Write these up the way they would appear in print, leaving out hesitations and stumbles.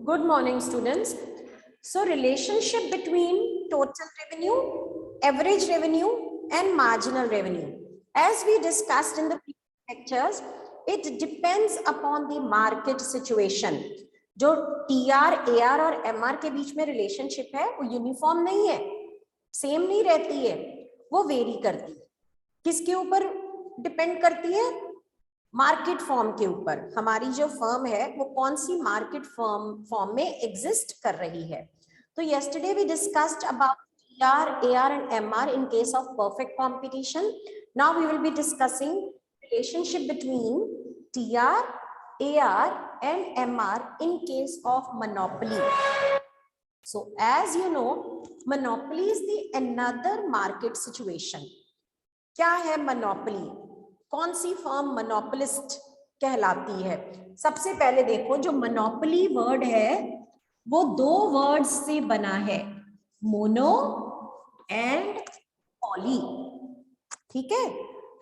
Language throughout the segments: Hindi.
Good morning, students. So, relationship between total revenue, average revenue, and marginal revenue. As we discussed in the previous lectures, it depends upon the market situation. जो TR, AR और MR के बीच में रिलेशनशिप है वो यूनिफॉर्म नहीं है, सेम नहीं रहती है, वो वेरी करती है. किसके ऊपर डिपेंड करती है? मार्केट फॉर्म के ऊपर. हमारी जो फर्म है वो कौन सी मार्केट फॉर्म में एग्जिस्ट कर रही है. तो yesterday we discussed about TR, AR and MR in case of perfect competition. Now we will be discussing relationship between TR, AR and MR in case of monopoly. So as you know, monopoly is the another market situation. क्या है monopoly? कौन सी फर्म मोनोपोलिस्ट कहलाती है? सबसे पहले देखो, जो मोनोपोली वर्ड है वो दो वर्ड्स से बना है, मोनो एंड पॉली. ठीक है,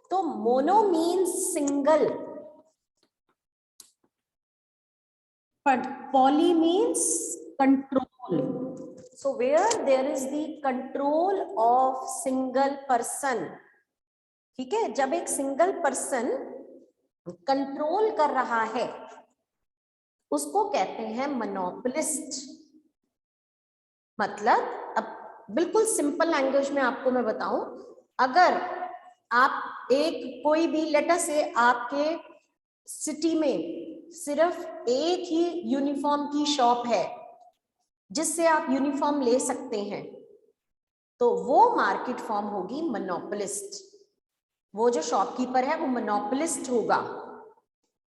तो mono means single, poly means control. So where there is the control of single person. ठीक है, जब एक सिंगल पर्सन कंट्रोल कर रहा है उसको कहते हैं मोनोपोलिस्ट. मतलब अब बिल्कुल सिंपल लैंग्वेज में आपको मैं बताऊं, अगर आप एक कोई भी लेटर से आपके सिटी में सिर्फ एक ही यूनिफॉर्म की शॉप है जिससे आप यूनिफॉर्म ले सकते हैं, तो वो मार्केट फॉर्म होगी मोनोपोलिस्ट. वो जो शॉपकीपर है वो मोनोपोलिस्ट होगा,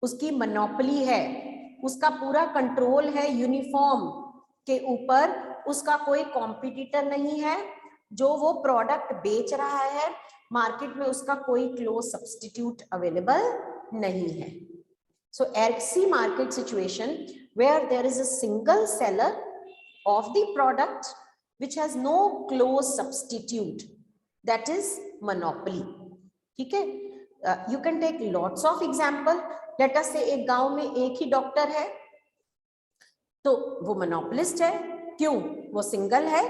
उसकी मोनोपोली है, उसका पूरा कंट्रोल है यूनिफॉर्म के ऊपर, उसका कोई कॉम्पिटिटर नहीं है. जो वो प्रोडक्ट बेच रहा है मार्केट में उसका कोई क्लोज सब्स्टिट्यूट अवेलेबल नहीं है. सो ऐसी market situation where there is a single seller of the product which has no close substitute, that is monopoly. ठीक है, you can take lots of example. Let us say एक गांव में एक ही डॉक्टर है, तो वो मोनोपोलिस्ट है. क्यों? वो सिंगल है,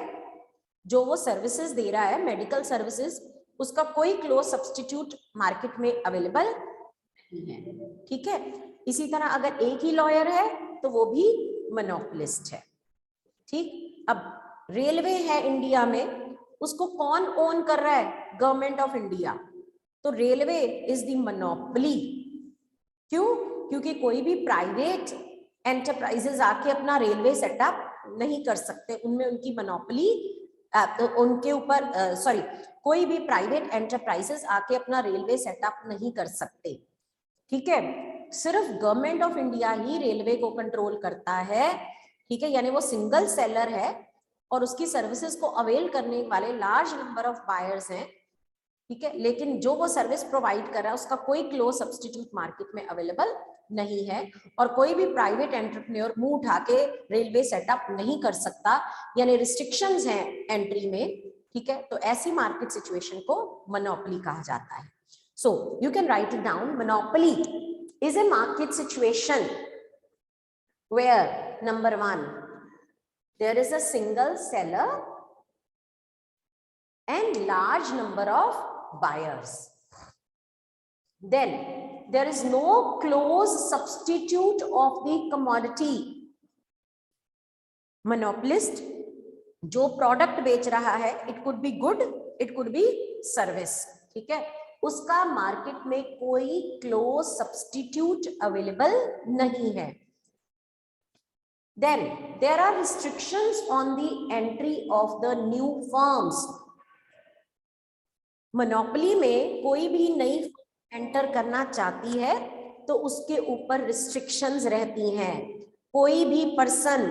जो वो सर्विसेज दे रहा है मेडिकल सर्विसेज, उसका कोई क्लोज सब्स्टिट्यूट मार्केट में अवेलेबल नहीं है. ठीक है, इसी तरह अगर एक ही लॉयर है तो वो भी मोनोपोलिस्ट है. ठीक, अब रेलवे है इंडिया में, उसको कौन ओन कर रहा है? Government of India. तो रेलवे इज द मोनोपोली. क्यों? क्योंकि कोई भी प्राइवेट एंटरप्राइजेस आके अपना रेलवे सेटअप नहीं कर सकते, उनमें उनकी मोनोपोली उनके ऊपर सॉरी, कोई भी प्राइवेट एंटरप्राइजेस आके अपना रेलवे सेटअप नहीं कर सकते. ठीक है, सिर्फ government of India he railway को कंट्रोल करता है. ठीक है, यानी वो सिंगल सेलर है और उसकी सर्विसेज को अवेल करने वाले लार्ज नंबर ऑफ बायर्स हैं. ठीक है, लेकिन जो वो सर्विस प्रोवाइड कर रहा है उसका कोई क्लोज सब्स्टिट्यूट मार्केट में अवेलेबल नहीं है, और कोई भी प्राइवेट एंटरप्रेन्योर मुंह उठा के रेलवे सेटअप नहीं कर सकता, यानी रिस्ट्रिक्शंस हैं एंट्री में. ठीक है, तो ऐसी मार्केट सिचुएशन को मोनोपोली कहा जाता है. So you can write it down. Monopoly is a market situation where number 1 there is a single seller and large number of buyers. Then there is no close substitute of the commodity. Monopolist जो प्रोडक्ट बेच रहा है, it could be good, it could be service. ठीक है, उसका मार्केट में कोई क्लोज सब्स्टिट्यूट अवेलेबल नहीं है. Then there are restrictions on the entry of the new firms. Monopoly में कोई भी नई एंटर करना चाहती है तो उसके ऊपर रिस्ट्रिक्शंस रहती हैं. कोई भी पर्सन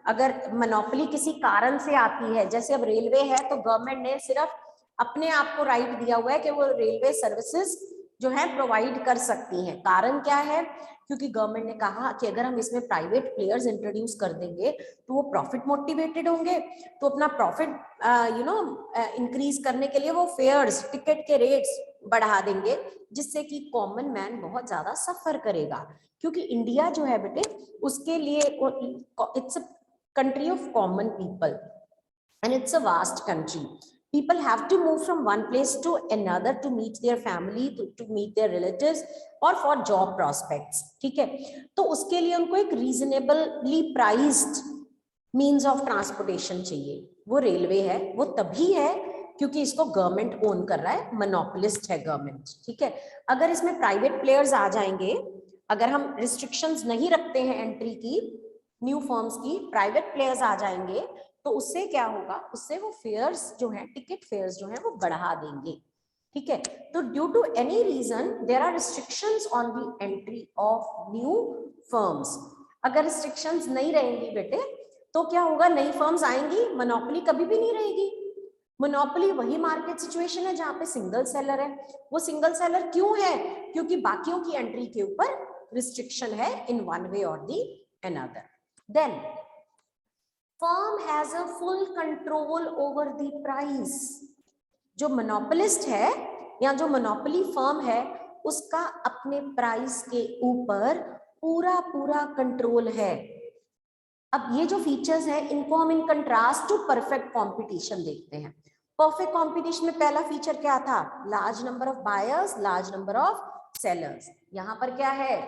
अगर मोनोपोली किसी कारण से आती है, जैसे अब रेलवे है तो गवर्नमेंट ने सिर्फ अपने आप को राइट दिया हुआ है कि वो रेलवे सर्विसेज जो है प्रोवाइड कर सकती हैं. कारण क्या है? क्योंकि गवर्नमेंट ने कहा कि अगर हम इसमें प्राइवेट प्लेयर्स इंट्रोड्यूस कर देंगे तो वो प्रॉफिट मोटिवेटेड होंगे, तो अपना प्रॉफिट इंक्रीज करने के लिए वो फेयर्स, टिकट के रेट्स बढ़ा देंगे, जिससे कि कॉमन मैन बहुत ज्यादा सफर करेगा, क्योंकि इंडिया जो है बेटे उसके लिए it's a country of common people and it's a vast country. People have to move from one place to another to meet their family, to meet their relatives or for job prospects. ठीक है, तो उसके लिए उनको एक reasonably priced means of transportation चाहिए. वो रेलवे है, वो तभी है क्योंकि इसको गवर्नमेंट ओन कर रहा है, मोनोपोलिस्ट है गवर्नमेंट. ठीक है, अगर इसमें प्राइवेट प्लेयर्स आ जाएंगे, अगर हम रिस्ट्रिक्शंस नहीं रखते हैं एंट्री की, न्यू फर्म्स की, प्राइवेट प्लेयर्स आ जाएंगे, तो उससे क्या होगा, उससे वो फेयर्स जो है, टिकट फेयर्स जो है वो बढ़ा देंगे. ठीक है, तो due to any reason there are restrictions on the entry of new firms. अगर रिस्ट्रिक्शंस नहीं रहेंगी बेटे तो क्या होगा, नई फर्म्स आएंगी, मोनोपोली कभी भी नहीं रहेगी. मोनोपोली वही मार्केट सिचुएशन है जहां पे सिंगल सेलर है. वो सिंगल सेलर क्यों है, क्योंकि बाकियों की एंट्री के ऊपर रिस्ट्रिक्शन है इन one way or the another. Then firm has a full control over the price. जो मोनोपोलिस्ट है या जो मोनोपोली फर्म है उसका अपने प्राइस के ऊपर पूरा पूरा कंट्रोल है. अब ये जो फीचर्स हैं इनको हम in contrast to perfect competition देखते हैं. परफेक्ट कंपटीशन में पहला फीचर क्या था, large number of buyers, large number of sellers. यहां पर क्या है,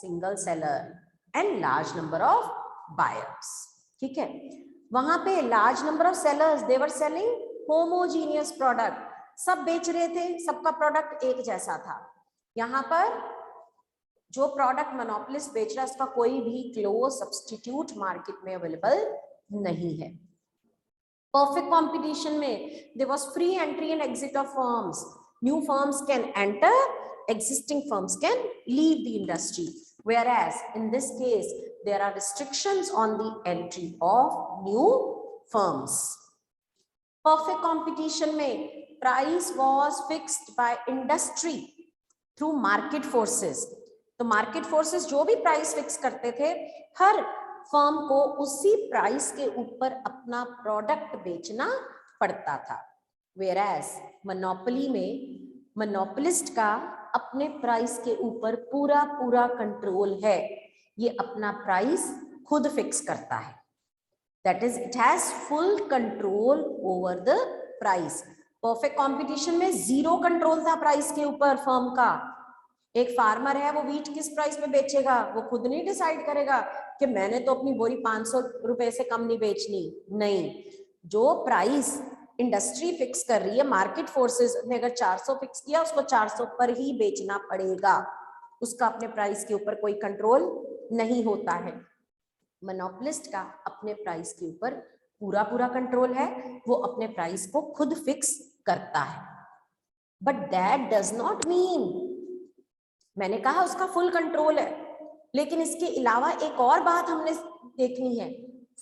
single seller and large number of buyers. ठीक है, वहां पे large number of sellers, they were selling homogeneous product, सब बेच रहे थे, सबका प्रोडक्ट एक जैसा था. यहां पर जो प्रोडक्ट मोनोपोलिस्ट बेच रहा है उसका कोई भी क्लोज सब्स्टिट्यूट मार्केट में अवेलेबल नहीं है. परफेक्ट कंपटीशन में there was free entry and exit of firms. New firms can enter, existing firms can leave the industry, whereas in this case there are restrictions on the entry of new firms. Perfect competition में price was fixed by industry through market forces. तो मार्केट फोर्सेस जो भी प्राइस फिक्स करते थे, हर फर्म को उसी प्राइस के ऊपर अपना प्रोडक्ट बेचना पड़ता था. Whereas मोनोपोली में मोनोपोलिस्ट का अपने प्राइस के ऊपर पूरा पूरा कंट्रोल है, ये अपना प्राइस खुद फिक्स करता है. That is it has full control over the price. Perfect competition में जीरो कंट्रोल था प्राइस के ऊपर फर्म का. एक फार्मर है, वो व्हीट किस प्राइस पे बेचेगा, वो खुद नहीं डिसाइड करेगा कि मैंने तो अपनी बोरी 500 रुपए से कम नहीं बेचनी. नहीं, जो प्राइस इंडस्ट्री फिक्स कर रही है, मार्केट फोर्सेस ने अगर 400 फिक्स किया, उसको 400 पर ही बेचना पड़ेगा. उसका अपने प्राइस के ऊपर कोई कंट्रोल नहीं होता है. मोनोपोलिस्ट का अपने प्राइस के ऊपर पूरा पूरा कंट्रोल है, वो अपने प्राइस को खुद फिक्स करता है. But that does not mean, मैंने कहा उसका फुल कंट्रोल है, लेकिन इसके अलावा एक और बात हमने देखनी है.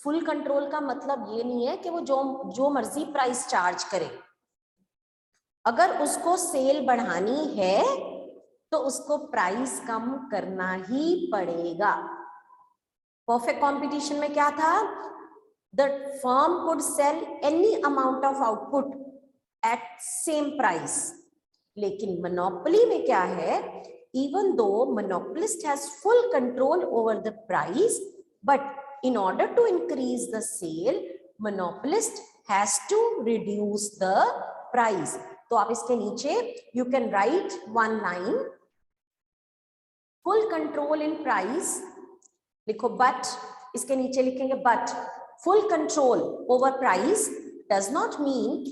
फुल कंट्रोल का मतलब ये नहीं है कि वो जो मर्जी प्राइस चार्ज करे. अगर उसको सेल बढ़ानी है तो उसको प्राइस कम करना ही पड़ेगा. परफेक्ट कंपटीशन में क्या था, the firm could sell any amount of output at same price. लेकिन मोनोपोली में क्या है, even though monopolist has full control over the price, but in order to increase the sale, monopolist has to reduce the price. तो आप इसके नीचे you can write one line, full control in price लिखो, but इसके नीचे लिखेंगे but full control over price does not mean,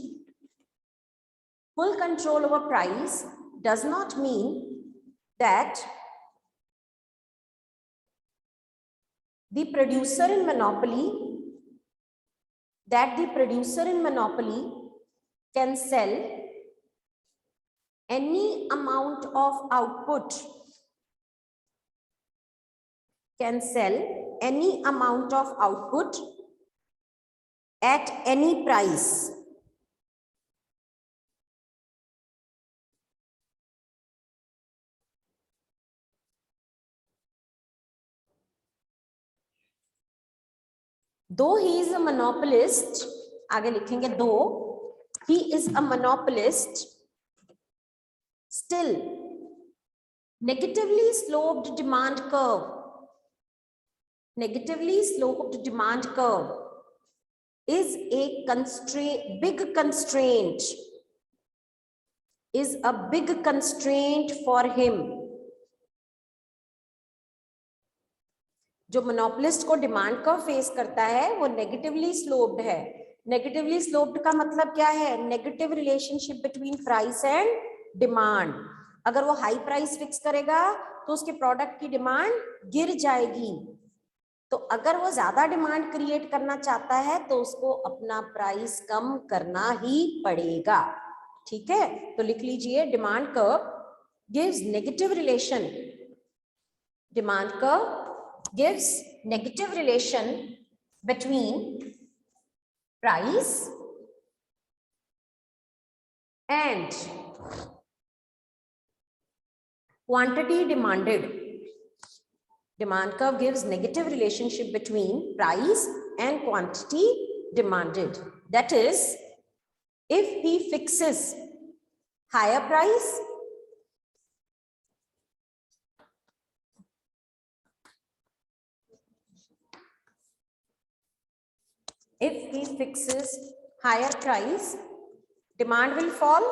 full control over price does not mean that the producer in monopoly can sell any amount of output, at any price. Though he is a monopolist, आगे लिखेंगे though he is a monopolist, Still, negatively sloped demand curve is a big constraint for him. जो मोनोपोलिस्ट को डिमांड कर्व फेस करता है वो नेगेटिवली स्लोप्ड है. नेगेटिवली स्लोप्ड का मतलब क्या है? Negative relationship between price and demand. अगर वो हाई प्राइस फिक्स करेगा तो उसके प्रोडक्ट की डिमांड गिर जाएगी. तो अगर वो ज्यादा डिमांड क्रिएट करना चाहता है तो उसको अपना प्राइस कम करना ही पड़ेगा. ठीक है, तो लिख लीजिए demand curve gives negative relation. Demand curve gives negative relation between price and quantity demanded. Demand curve gives negative relationship between price and quantity demanded. That is, if he fixes higher price, demand will fall.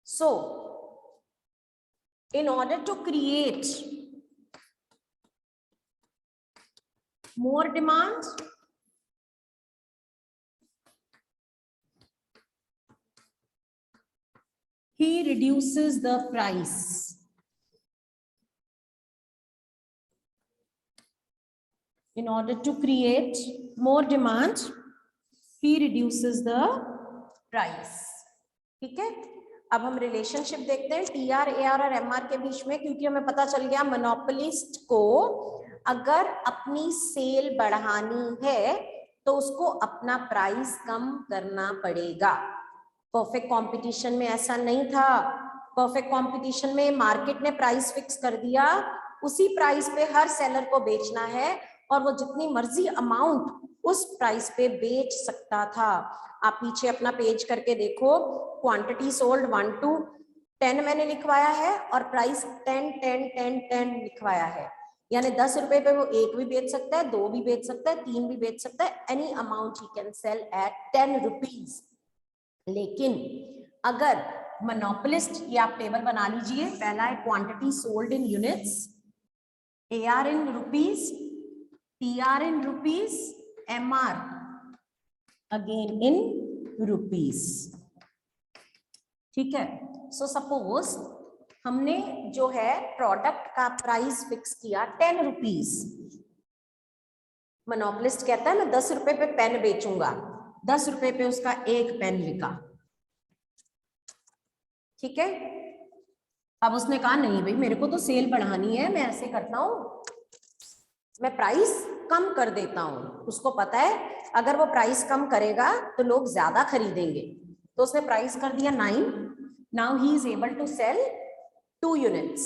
So, in order to create more demand, he reduces the price. In order to create more demand, he reduces the price. ठीक है, अब हम रिलेशनशिप देखते हैं टीआर, एआर और एमआर के बीच में, क्योंकि हमें पता चल गया मोनोपोलिस्ट को अगर अपनी सेल बढ़ानी है तो उसको अपना प्राइस कम करना पड़ेगा. परफेक्ट कंपटीशन में ऐसा नहीं था. परफेक्ट कंपटीशन में मार्केट ने प्राइस फिक्स कर दिया, उसी प्राइस पे हर सेलर को बेचना है और वो जितनी मर्जी अमाउंट उस प्राइस पे बेच सकता था. आप पीछे अपना पेज करके देखो, क्वांटिटी सोल्ड 1 to 10 मैंने लिखवाया है और प्राइस 10 10 10 10 लिखवाया है. यानी 10 रुपए पे वो 1 भी बेच सकता है, 2 भी बेच सकता है, 3 भी बेच सकता है. Any amount he can sell at 10 rupees. लेकिन अगर मोनोपोलिस्ट, ये आप टेबल बना लीजिए, पहला है quantity sold in units, AR in rupees, TR in rupees, MR again in rupees. ठीक है, सो सपोज हमने जो है प्रोडक्ट का प्राइस फिक्स किया 10 रुपीज. मोनोपोलिस्ट कहता है मैं 10 रुपए पे पेन बेचूंगा, 10 रुपए पे उसका एक पेन बिका. ठीक है, अब उसने कहा नहीं भाई मेरे को तो सेल बढ़ानी है, मैं ऐसे करता हूं, मैं प्राइस कम कर देता हूं. उसको पता है अगर वो प्राइस कम करेगा तो लोग ज्यादा खरीदेंगे, तो उसने प्राइस कर दिया 9. Now he is able to sell 2 units.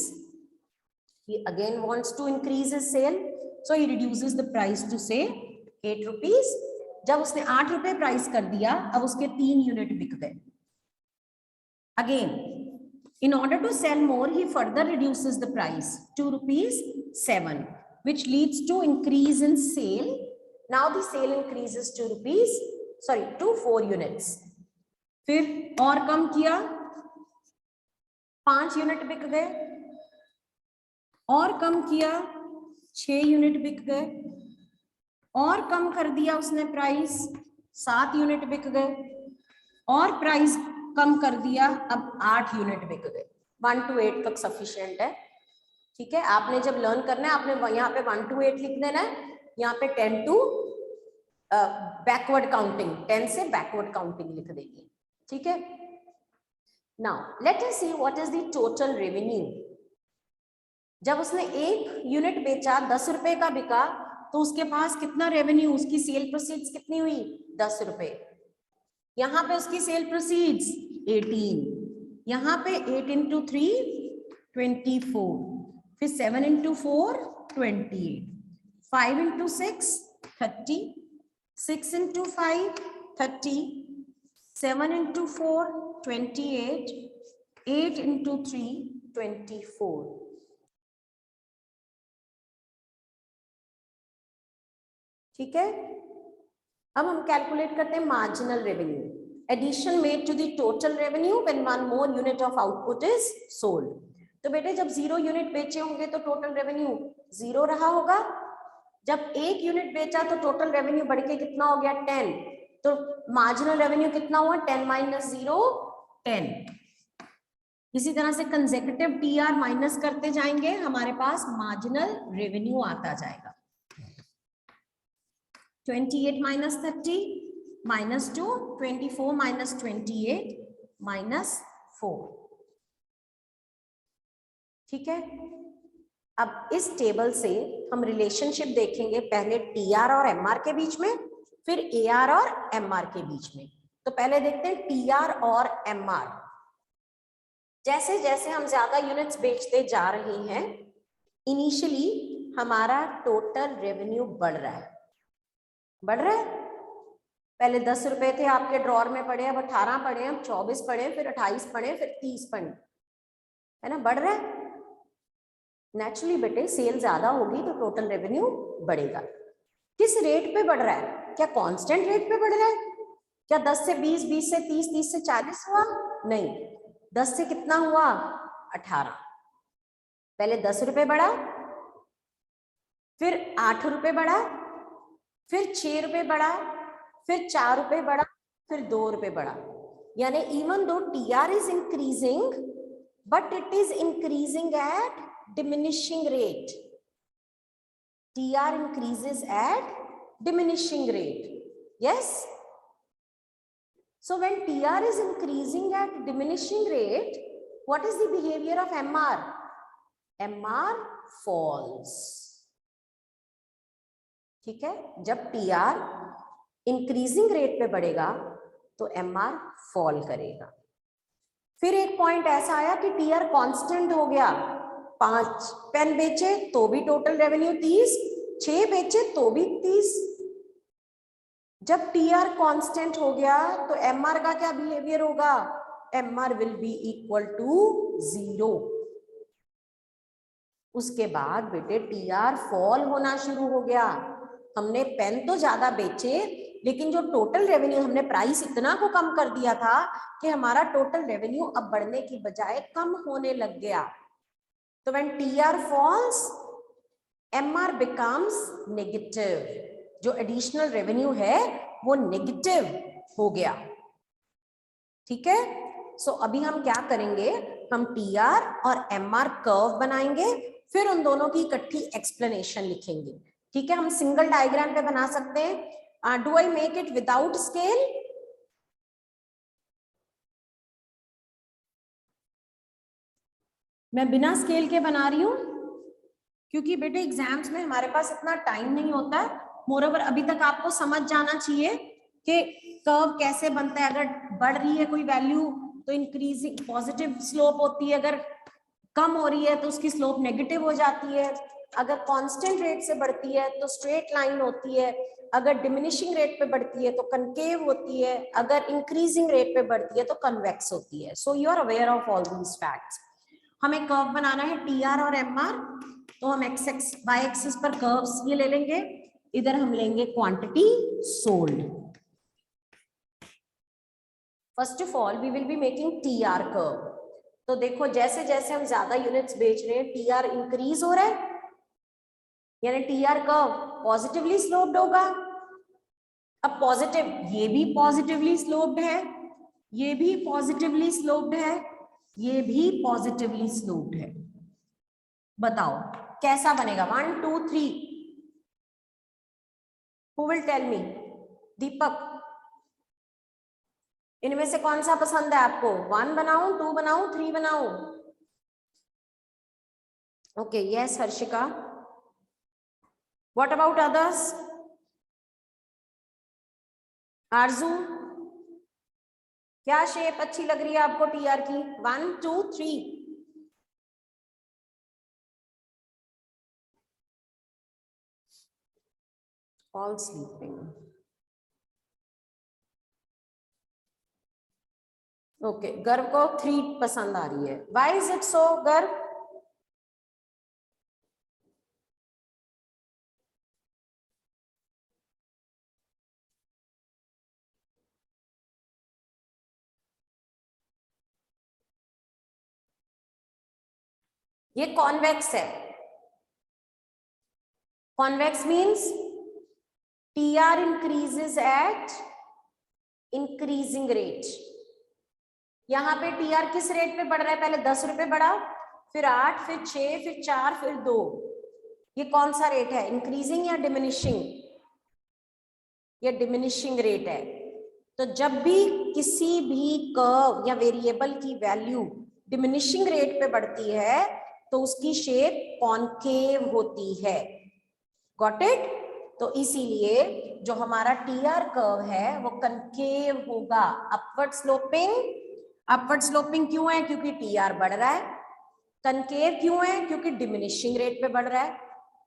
He again wants to increase his sale, so he reduces the price to say 8 rupees. जब उसने 8 रुपए प्राइस कर दिया, अब उसके 3 यूनिट बिक गए. Again, in order to sell more, he further reduces the price 2 rupees 7. Which leads to increase in sale. Now the sale increases to 4 units. फिर और कम किया, 5 यूनिट बिक गए. और कम किया, 6 यूनिट बिक गए. और कम कर दिया उसने प्राइस, 7 यूनिट बिक गए. और प्राइस कम कर दिया, अब 8 यूनिट बिक गए. 1 to 8 तक सफिशिएंट है. ठीक है, आपने जब लर्न करना है आपने यहाँ पे 1 to 8 लिख देना है, यहाँ पे 10 to बैकवर्ड काउंटिंग, 10 से बैकवर्ड काउंटिंग लिख देंगे. ठीक है, now let us see what is the total revenue. जब उसने एक यूनिट बेचा, 10 रुपए का बिका, तो उसके पास कितना रेवेन्यू, उसकी सेल प्रोसीड्स कितनी हुई? 10 रुपए. यहाँ पे उसकी सेल प्रोसीड्स 18. यहाँ पे 8 into 3 24, फिर 7 into 4 28, 5 into 6 30, 6 into 5 30, 7 into 4 28, 8 into 3 24। ठीक है, अब हम कैलकुलेट करते हैं marginal revenue, addition made to the total revenue when one more unit of output is sold. तो बेटे जब 0 यूनिट बेचे होंगे तो टोटल रेवेन्यू 0 रहा होगा, जब 1 यूनिट बेचा तो टोटल रेवेन्यू बढ़ के कितना हो गया 10, तो मार्जिनल रेवेन्यू कितना हुआ 10 माइनस 0 10। इसी तरह से कंसेक्यूटिव टीआर माइनस करते जाएंगे, हमारे पास मार्जिनल रेवेन्यू आता जाएगा। 28 माइनस 30 माइनस 2, 24 माइनस 28 माइनस 4। ठीक है, अब इस टेबल से हम रिलेशनशिप देखेंगे, पहले टीआर और एमआर के बीच में, फिर एआर और एमआर के बीच में। तो पहले देखते हैं टीआर और एमआर। जैसे जैसे हम ज्यादा यूनिट्स बेचते जा रहे हैं, इनिशियली हमारा टोटल रेवेन्यू बढ़ रहा है, बढ़ रहा है। पहले 10 रुपए थे आपके ड्रॉर में पड़े, अब 18 पड़े, अब 24 पड़े, फिर 28 पड़े, फिर 30 पड़े, है ना, बढ़ रहा है। नेचुरली बेटे सेल ज्यादा होगी तो टोटल रेवेन्यू बढ़ेगा। किस रेट पे बढ़ रहा है? क्या कांस्टेंट रेट पे बढ़ रहा है? क्या 10 से 20, 20 से 30, 30 से 40 हुआ? नहीं, 10 से कितना हुआ 18। पहले 10 रुपए बढ़ा, फिर 8 रुपए बढ़ा, फिर 6 रुपए बढ़ा, फिर 4 रुपए बढ़ा, फिर 2 रुपए बढ़ा। यानी even though TR is increasing but it is increasing at diminishing rate. TR increases at diminishing rate. Yes? So when TR is increasing at diminishing rate, what is the behavior of MR? MR falls. ठीक है, जब TR increasing rate पे बढ़ेगा तो MR fall करेगा। फिर एक पॉइंट ऐसा आया कि TR कांस्टेंट हो गया, 5 पेन बेचे तो भी टोटल रेवेन्यू 30, 6 बेचे तो भी 30। जब टीआर कांस्टेंट हो गया तो एमआर का क्या बिहेवियर होगा? MR will be equal to 0। उसके बाद बेटे टीआर फॉल होना शुरू हो गया। हमने पेन तो ज्यादा बेचे, लेकिन जो टोटल रेवेन्यू हमने प्राइस इतना को कम कर दिया था कि हमारा टोटल रेवेन्यू अब बढ़ने की बजाय कम होने लग गया। तो when TR falls, MR becomes negative. जो एडिशनल रेवेन्यू है वो नेगेटिव हो गया। ठीक है, सो अभी हम क्या करेंगे, हम TR और MR कर्व बनाएंगे, फिर उन दोनों की इकट्ठी एक्सप्लेनेशन लिखेंगे। ठीक है, हम सिंगल डायग्राम पे बना सकते हैं। Do I make it without scale? मैं बिना स्केल के बना रही हूं क्योंकि बेटे एग्जाम्स में हमारे पास इतना टाइम नहीं होता। मोरओवर अभी तक आपको समझ जाना चाहिए कि कर्व कैसे बनता है। अगर बढ़ रही है कोई वैल्यू तो इंक्रीजिंग पॉजिटिव स्लोप होती है, अगर कम हो रही है तो उसकी स्लोप नेगेटिव हो जाती है, अगर कांस्टेंट रेट से बढ़ती है तो स्ट्रेट लाइन होती है, अगर डिमिनिशिंग रेट पे बढ़ती है तो कनकेव होती है, अगर इंक्रीजिंग रेट पे बढ़ती है तो कन्वेक्स होती है। So you are aware of all these facts. हमें कर्व बनाना है टीआर और एमआर, तो हम एक्स एक्स वाई एक्सिस पर कर्व्स ये ले लेंगे, इधर हम लेंगे quantity sold. First of all we will be making TR curve. तो देखो जैसे जैसे हम ज्यादा यूनिट्स बेच रहे हैं टीआर इंक्रीज हो रहा है, यानी टीआर कर्व पॉजिटिवली स्लोप्ड होगा। अब पॉजिटिव, ये भी पॉजिटिवली स्लोप्ड है, ये भी पॉजिटिवली स्लोप्ड है, ये भी पॉजिटिवली स्लोप्ड है। बताओ कैसा बनेगा? 1 2 3, हु विल टेल मी? दीपक, इनमें से कौन सा पसंद है आपको? 1 बनाऊं, 2 बनाऊं, 3 बनाऊं? Okay, yes Harshika. What about others? आरजू, क्या शेप अच्छी लग रही है आपको टीआर की? 1 2 3? All sleeping. ओके, गर्व को 3 पसंद आ रही है. व्हाई इज इट सो गर्व? ये कॉन्वेक्स है. Convex means TR increases eight increasing rate. यहां पे TR किस रेट पे बढ़ रहा है? पहले 10 रुपए बढ़ा, फिर 8, फिर 6, फिर 4, फिर 2. ये कौन सा रेट है? इंक्रीजिंग या डिमिनिशिंग? ये डिमिनिशिंग रेट है. तो जब भी किसी भी कर्व या वेरिएबल की वैल्यू डिमिनिशिंग रेट पे बढ़ती है तो उसकी शेप कॉन्केव होती है. Got it? तो इसीलिए जो हमारा TR कर्व है वो कनकेव होगा, अपवर्ड स्लोपिंग. अपवर्ड स्लोपिंग क्यों है? क्योंकि TR बढ़ रहा है. कनकेव क्यों है? क्योंकि डिमिनिशिंग रेट पे बढ़ रहा है.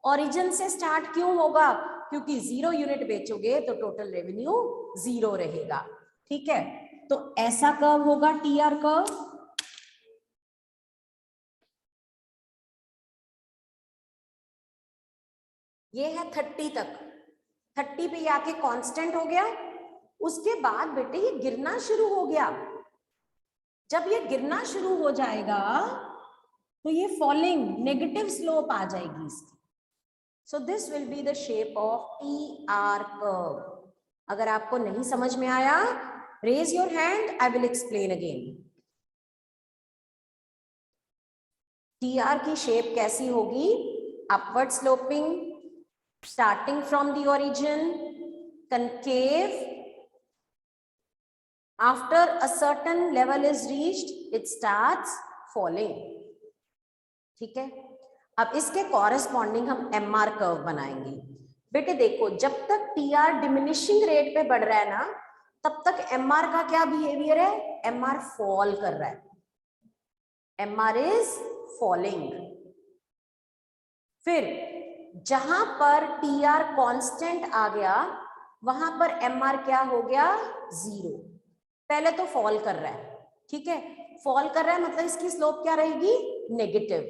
ओरिजिन से स्टार्ट क्यों होगा? क्योंकि 0 यूनिट बेचोगे तो टोटल रेवेन्यू 0 रहेगा. ठीक है, तो ऐसा कर्व होगा TR कर्व. ये है 30 तक. 30 पे आके कांस्टेंट हो गया. उसके बाद बेटे ये गिरना शुरू हो गया. जब ये गिरना शुरू हो जाएगा तो ये फॉलिंग नेगेटिव स्लोप आ जाएगी इसकी. So this will be the shape of TR curve. अगर आपको नहीं समझ में आया, raise your hand, I will explain again. TR की शेप कैसी होगी? Upward sloping, starting from the origin, concave. After a certain level is reached, it starts falling. ठीक है, अब इसके कॉरेस्पॉन्डिंग हम MR कर्व बनाएंगे. बेटे देखो, जब तक TR डिमिनिशिंग रेट पे बढ़ रहा है ना, तब तक MR का क्या बिहेवियर है? MR फॉल कर रहा है. MR is falling. फिर जहां पर TR कांस्टेंट आ गया वहां पर MR क्या हो गया? 0. पहले तो फॉल कर रहा है. ठीक है, फॉल कर रहा है मतलब इसकी स्लोप क्या रहेगी? नेगेटिव.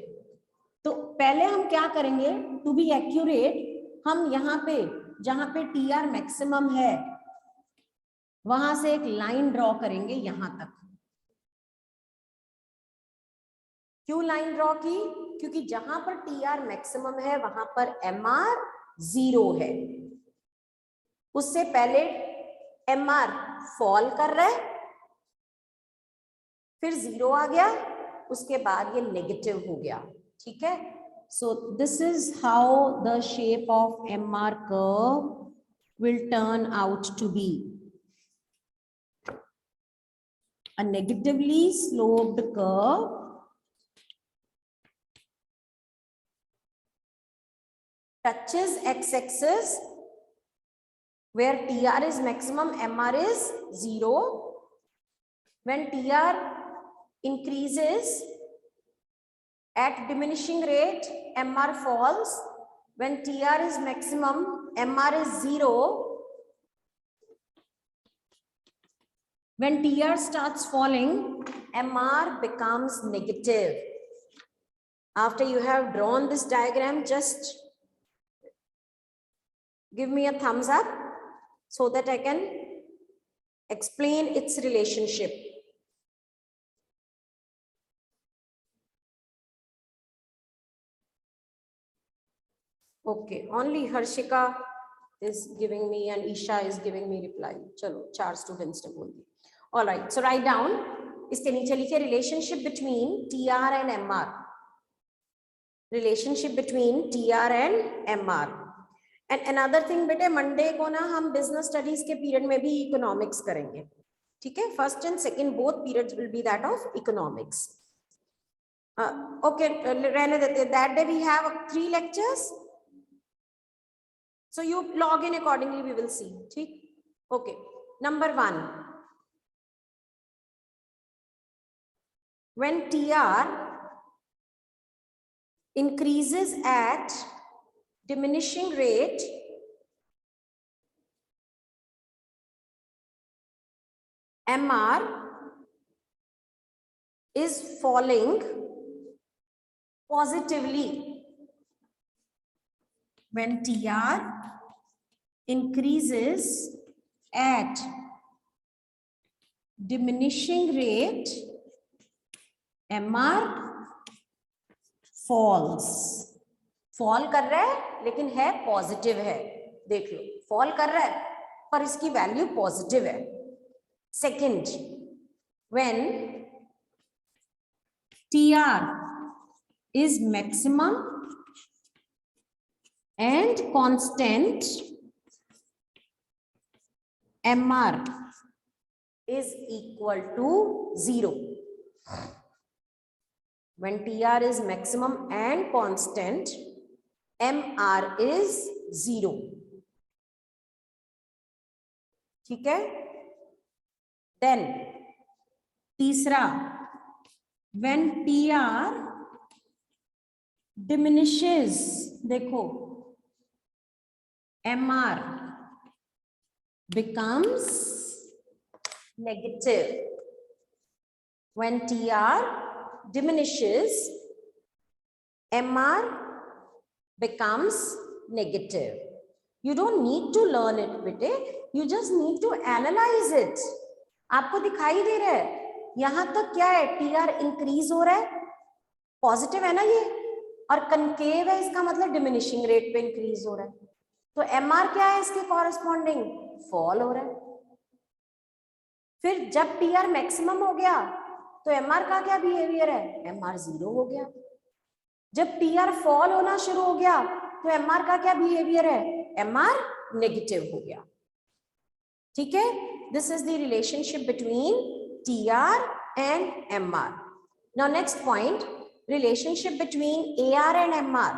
तो पहले हम क्या करेंगे? टू बी एक्यूरेट, हम यहाँ पे जहां पे TR मैक्सिमम है वहां से एक लाइन ड्रॉ करेंगे यहां तक. क्यों लाइन ड्रॉ की? क्योंकि जहां पर TR मैक्सिमम है वहां पर MR 0 है. उससे पहले MR फॉल कर रहा है, फिर 0 आ गया, उसके बाद ये नेगेटिव हो गया. ठीक है, so this is how the shape of MR curve will turn out to be. A negatively sloped curve touches x-axis where TR is maximum, MR is 0. When TR increases at diminishing rate, MR falls. When TR is maximum, MR is 0. When TR starts falling, MR becomes negative. After you have drawn this diagram, just give me a thumbs up so that I can explain its relationship. Okay, only Harshika is giving me and Isha is giving me reply. Chalo, 4 students ne bol di. All right, so write down. इसके नीचे लिखिए relationship between TR and MR. Relationship between TR and MR. And another thing बेटे, मंडे को ना हम बिजनेस स्टडीज के पीरियड में भी इकोनॉमिक्स करेंगे. ठीक है, first and second both periods will be that of economics. Okay, रहने देते. That day we have 3 lectures. So you log in accordingly, we will see. ठीक? Okay. Number 1. When TR increases at diminishing rate, MR is falling positively, when TR increases at diminishing rate, MR falls. Fall कर रहा है लेकिन है पॉजिटिव है, देख लो फॉल कर रहा है पर इसकी वैल्यू पॉजिटिव है. Second, when TR is maximum and constant, MR is equal to 0. When TR is maximum and constant, MR is 0. ठीक है. Then तीसरा, when TR diminishes, देखो MR becomes negative. When TR diminishes, MR becomes negative. You don't need to learn it, बेटे, you just need to analyze it. आपको दिखाई दे रहा है यहां तक क्या है, TR इंक्रीज हो रहा है, पॉजिटिव है ना ये, और कनकेव है, इसका मतलब डिमिनिशिंग रेट पे इंक्रीज हो रहा है. तो MR क्या है इसके कॉरेस्पॉन्डिंग, फॉल हो रहा है. फिर जब TR मैक्सिमम हो गया तो MR का क्या बिहेवियर है, MR 0 हो गया. जब TR फॉल होना शुरू हो गया तो MR का क्या बिहेवियर है, MR नेगेटिव हो गया. ठीक है. This is the relationship between TR and MR. Now next point, relationship between AR and MR.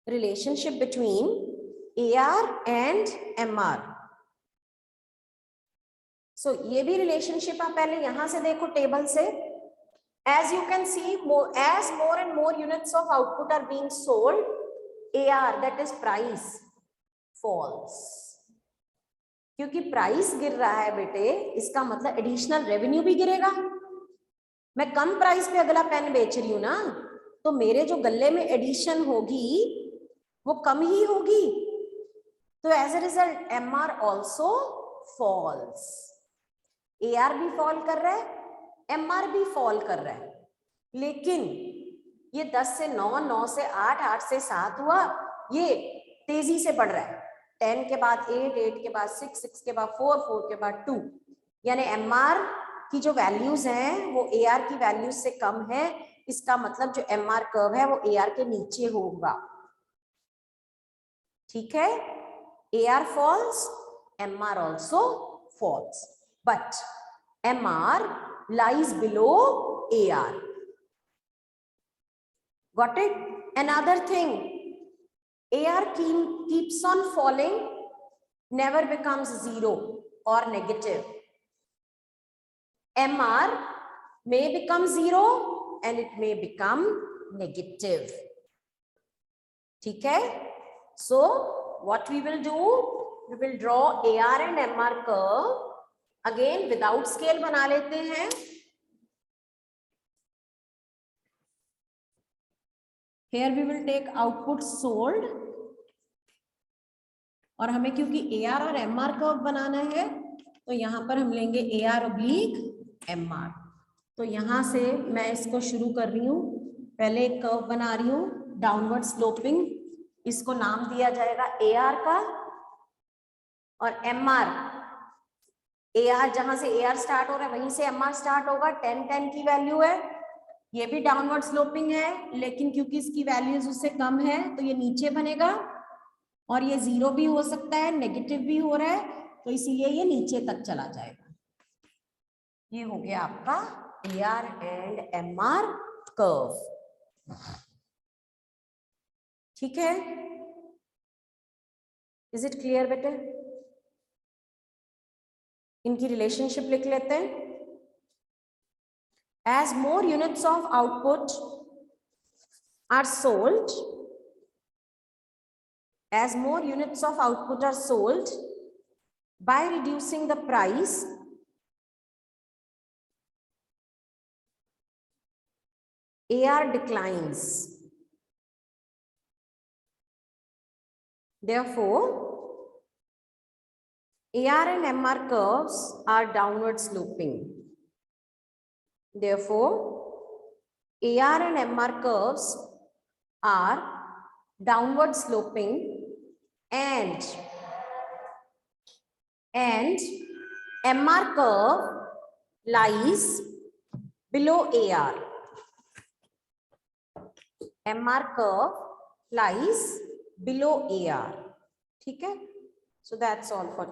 Relationship between AR and MR. So ये भी relationship आप पहले यहां से देखो टेबल से. As you can see, as more and more units of output are being sold, AR, that is price, falls. क्योंकि प्राइस गिर रहा है बेटे, इसका मतलब एडिशनल रेवेन्यू भी गिरेगा. मैं कम प्राइस पे अगला पेन बेच रही हूं ना, तो मेरे जो गल्ले में एडिशन होगी वो कम ही होगी. तो as a result MR also falls. AR भी फॉल कर रहा है, MR भी फॉल कर रहा है. लेकिन ये 10 से 9, 9 से 8, 8 से 7 हुआ, ये तेजी से बढ़ रहा है. 10 के बाद 8, 8 के बाद 6, 6 के बाद 4, 4 के बाद 2. यानी MR की जो वैल्यूज हैं वो AR की वैल्यूज से कम है. इसका मतलब जो MR कर्व है वो AR के नीचे होगा. ठीक है. AR falls, MR also falls, but MR lies below AR. Got it? Another thing, AR keeps on falling, never becomes 0 or negative. MR may become 0 and it may become negative. ठीक है. So what we will do, we will draw AR and MR curve. Again without scale बना लेते हैं. Here we will take output sold, और हमें क्योंकि AR और MR कर्व बनाना है तो यहां पर हम लेंगे AR oblique MR. तो यहां से मैं इसको शुरू कर रही हूं. पहले एक कर्व बना रही हूं डाउनवर्ड स्लोपिंग, इसको नाम दिया जाएगा AR का, और MR, AR जहां से AR स्टार्ट हो रहा है वहीं से MR स्टार्ट होगा. 10, 10 की वैल्यू है. ये भी डाउनवर्ड स्लोपिंग है, लेकिन क्योंकि इसकी वैल्यूज उससे कम है तो ये नीचे बनेगा, और ये 0 भी हो सकता है, नेगेटिव भी हो रहा है, तो इसीलिए ये नीचे तक चला जाएगा. ये हो गया आपका AR एंड MR कर्व. ठीक है. इज इट क्लियर बेटे? इनकी रिलेशनशिप लिख लेते हैं. As more units of output are sold, as more units of output are sold, by reducing the price, AR declines. Therefore, AR and MR curves are downward sloping. Therefore, AR and MR curves are downward sloping and MR curve lies below AR. MR curve lies below AR. ठीक है? So that's all for